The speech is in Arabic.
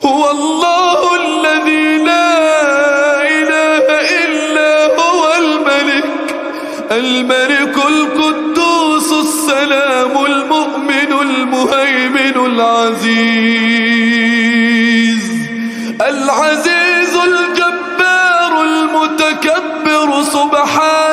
هو الله الذي لا إله إلا هو الملك القدوس السلام المؤمن المهيمن العزيز الجبار المتكبر سبحان